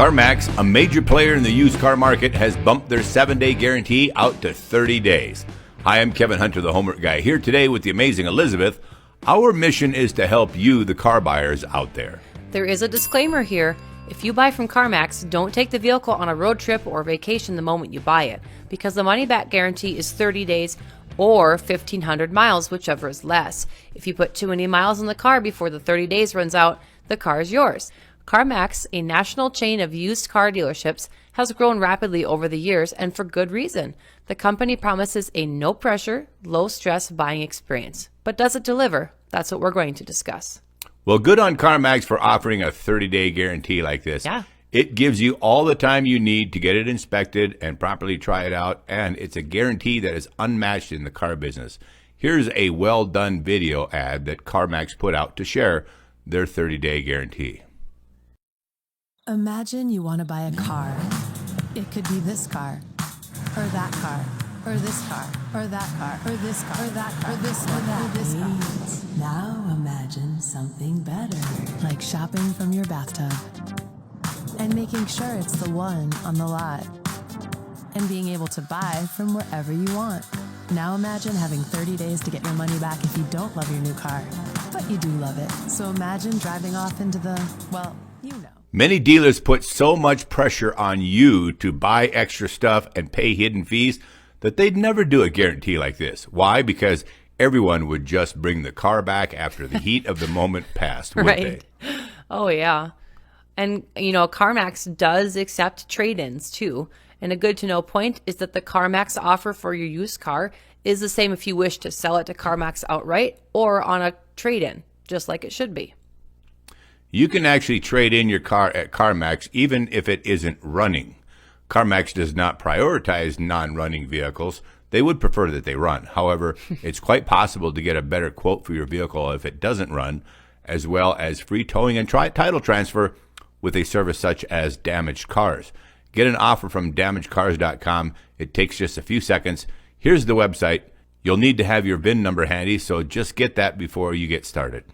CarMax, a major player in the used car market, has bumped their 7-day guarantee out to 30 days. Hi, I'm Kevin Hunter, the Homework Guy, here today with the amazing Elizabeth. Our mission is to help you, the car buyers out there. There is a disclaimer here. If you buy from CarMax, don't take the vehicle on a road trip or vacation the moment you buy it, because the money-back guarantee is 30 days or 1,500 miles, whichever is less. If you put too many miles in the car before the 30 days runs out, the car is yours. CarMax, a national chain of used car dealerships, has grown rapidly over the years, and for good reason. The company promises a no-pressure, low-stress buying experience. But does it deliver? That's what we're going to discuss. Well, good on CarMax for offering a 30-day guarantee like this. Yeah. It gives you all the time you need to get it inspected and properly try it out, and it's a guarantee that is unmatched in the car business. Here's a well-done video ad that CarMax put out to share their 30-day guarantee. Imagine you want to buy a car. It could be this car, or that car, or this car, or that car, or this car, or that car, or this car, or this car. Now imagine something better, like shopping from your bathtub and making sure it's the one on the lot, and being able to buy from wherever you want. Now imagine having 30 days to get your money back if you don't love your new car, but you do love it. So imagine driving off into the, well, you know. Many dealers put so much pressure on you to buy extra stuff and pay hidden fees that they'd never do a guarantee like this. Why? Because everyone would just bring the car back after the heat of the moment passed, would Right. they? Oh, yeah. And, CarMax does accept trade-ins, too. And a good-to-know point is that the CarMax offer for your used car is the same if you wish to sell it to CarMax outright or on a trade-in, just like it should be. You can actually trade in your car at CarMax even if it isn't running. CarMax does not prioritize non-running vehicles. They would prefer that they run. However, it's quite possible to get a better quote for your vehicle if it doesn't run, as well as free towing and title transfer with a service such as Damaged Cars. Get an offer from damagedcars.com. It takes just a few seconds. Here's the website. You'll need to have your VIN number handy, so just get that before you get started.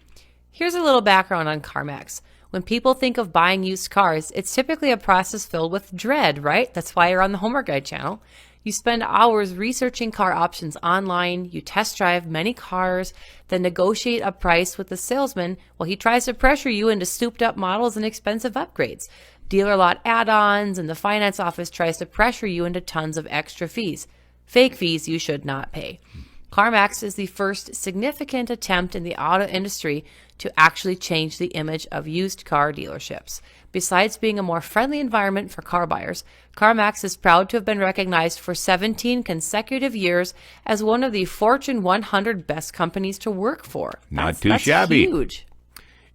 Here's a little background on CarMax. When people think of buying used cars, it's typically a process filled with dread, right? That's why you're on the Homework Guide channel. You spend hours researching car options online, you test drive many cars, then negotiate a price with the salesman while he tries to pressure you into souped up models and expensive upgrades. Dealer lot add-ons, and the finance office tries to pressure you into tons of extra fees. Fake fees you should not pay. CarMax is the first significant attempt in the auto industry to actually change the image of used car dealerships. Besides being a more friendly environment for car buyers, CarMax is proud to have been recognized for 17 consecutive years as one of the Fortune 100 best companies to work for. Not too shabby. Huge.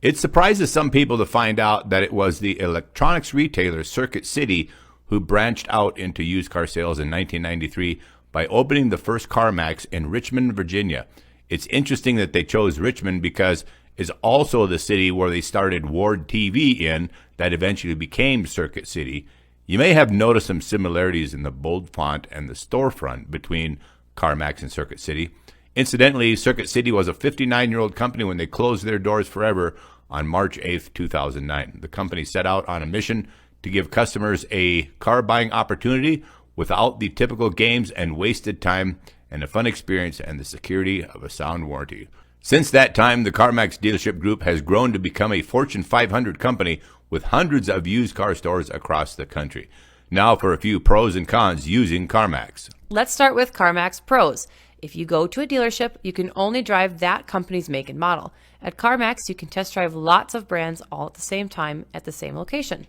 It surprises some people to find out that it was the electronics retailer Circuit City who branched out into used car sales in 1993 by opening the first CarMax in Richmond, Virginia. It's interesting that they chose Richmond because it's also the city where they started Ward TV in that eventually became Circuit City. You may have noticed some similarities in the bold font and the storefront between CarMax and Circuit City. Incidentally, Circuit City was a 59-year-old company when they closed their doors forever on March 8th, 2009. The company set out on a mission to give customers a car buying opportunity without the typical games and wasted time, and a fun experience and the security of a sound warranty. Since that time, the CarMax dealership group has grown to become a Fortune 500 company with hundreds of used car stores across the country. Now for a few pros and cons using CarMax. Let's start with CarMax Pros. If you go to a dealership, you can only drive that company's make and model. At CarMax, you can test drive lots of brands all at the same time at the same location.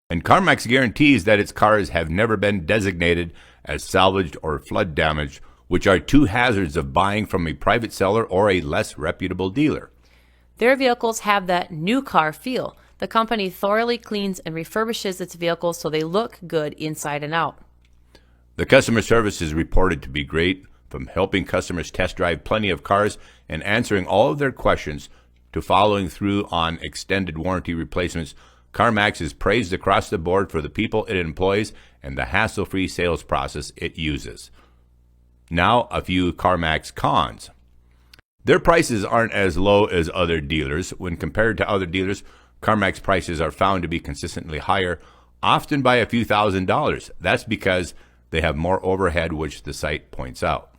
And CarMax guarantees that its cars have never been designated as salvaged or flood damaged, which are two hazards of buying from a private seller or a less reputable dealer. Their vehicles have that new car feel. The company thoroughly cleans and refurbishes its vehicles so they look good inside and out. The customer service is reported to be great, from helping customers test drive plenty of cars and answering all of their questions to following through on extended warranty replacements. CarMax is praised across the board for the people it employs and the hassle-free sales process it uses. Now, a few CarMax cons. Their prices aren't as low as other dealers. When compared to other dealers, CarMax prices are found to be consistently higher, often by a few $1,000s. That's because they have more overhead, which the site points out.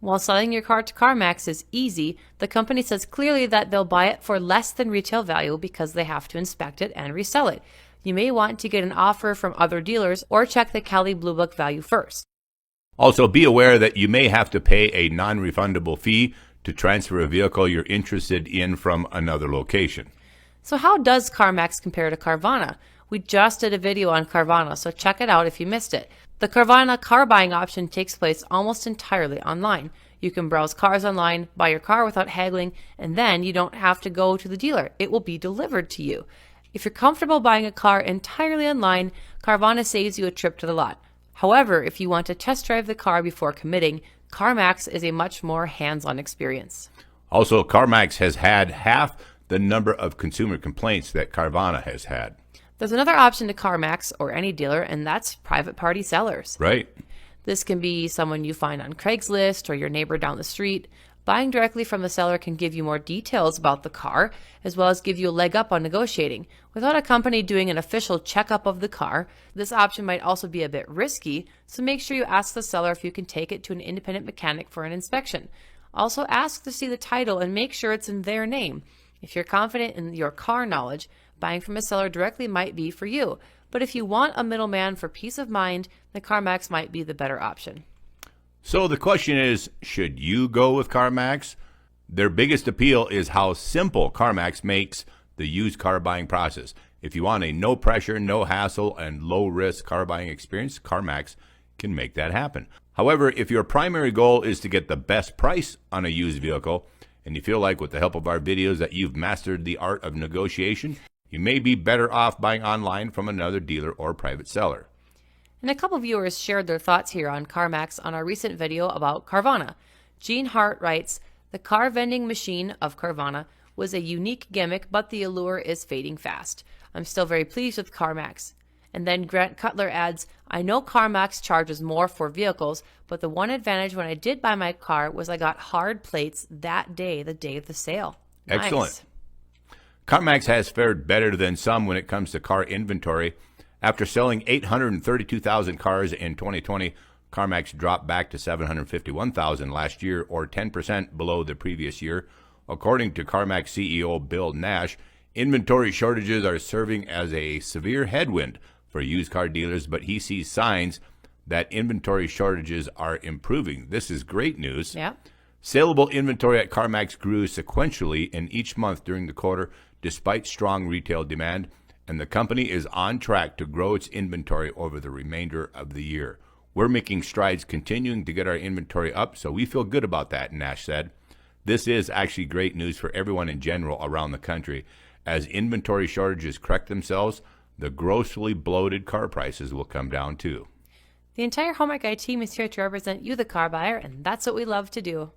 While selling your car to CarMax is easy, the company says clearly that they'll buy it for less than retail value because they have to inspect it and resell it. You may want to get an offer from other dealers or check the Cali Blue Book value first. Also, be aware that you may have to pay a non-refundable fee to transfer a vehicle you're interested in from another location. So how does CarMax compare to Carvana? We just did a video on Carvana, so check it out if you missed it. The Carvana car buying option takes place almost entirely online. You can browse cars online, buy your car without haggling, and then you don't have to go to the dealer. It will be delivered to you. If you're comfortable buying a car entirely online, Carvana saves you a trip to the lot. However, if you want to test drive the car before committing, CarMax is a much more hands-on experience. Also, CarMax has had half the number of consumer complaints that Carvana has had. There's another option to CarMax or any dealer, and that's private party sellers. Right. This can be someone you find on Craigslist or your neighbor down the street. Buying directly from the seller can give you more details about the car, as well as give you a leg up on negotiating. Without a company doing an official checkup of the car, this option might also be a bit risky, so make sure you ask the seller if you can take it to an independent mechanic for an inspection. Also ask to see the title and make sure it's in their name. If you're confident in your car knowledge, buying from a seller directly might be for you. But if you want a middleman for peace of mind, then CarMax might be the better option. So the question is, should you go with CarMax? Their biggest appeal is how simple CarMax makes the used car buying process. If you want a no pressure, no hassle, and low risk car buying experience, CarMax can make that happen. However, if your primary goal is to get the best price on a used vehicle, and you feel like with the help of our videos that you've mastered the art of negotiation, you may be better off buying online from another dealer or private seller. And a couple viewers shared their thoughts here on CarMax on our recent video about Carvana. Gene Hart writes, "The car vending machine of Carvana was a unique gimmick, but the allure is fading fast. I'm still very pleased with CarMax." And then Grant Cutler adds, "I know CarMax charges more for vehicles, but the one advantage when I did buy my car was I got hard plates that day, the day of the sale." Excellent. Nice. CarMax has fared better than some when it comes to car inventory. After selling 832,000 cars in 2020, CarMax dropped back to 751,000 last year, or 10% below the previous year. According to CarMax CEO Bill Nash, inventory shortages are serving as a severe headwind for used car dealers, but he sees signs that inventory shortages are improving. This is great news. Yeah. Saleable inventory at CarMax grew sequentially in each month during the quarter, despite strong retail demand, and the company is on track to grow its inventory over the remainder of the year. We're making strides continuing to get our inventory up, so we feel good about that, Nash said. This is actually great news for everyone in general around the country. As inventory shortages correct themselves, the grossly bloated car prices will come down too. The entire Hallmark Guy team is here to represent you, the car buyer, and that's what we love to do.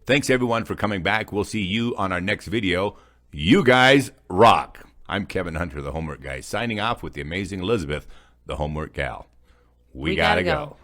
Thanks everyone for coming back. We'll see you on our next video. You guys rock. I'm Kevin Hunter, the Homework Guy, signing off with the amazing Elizabeth, the Homework Gal. We gotta go.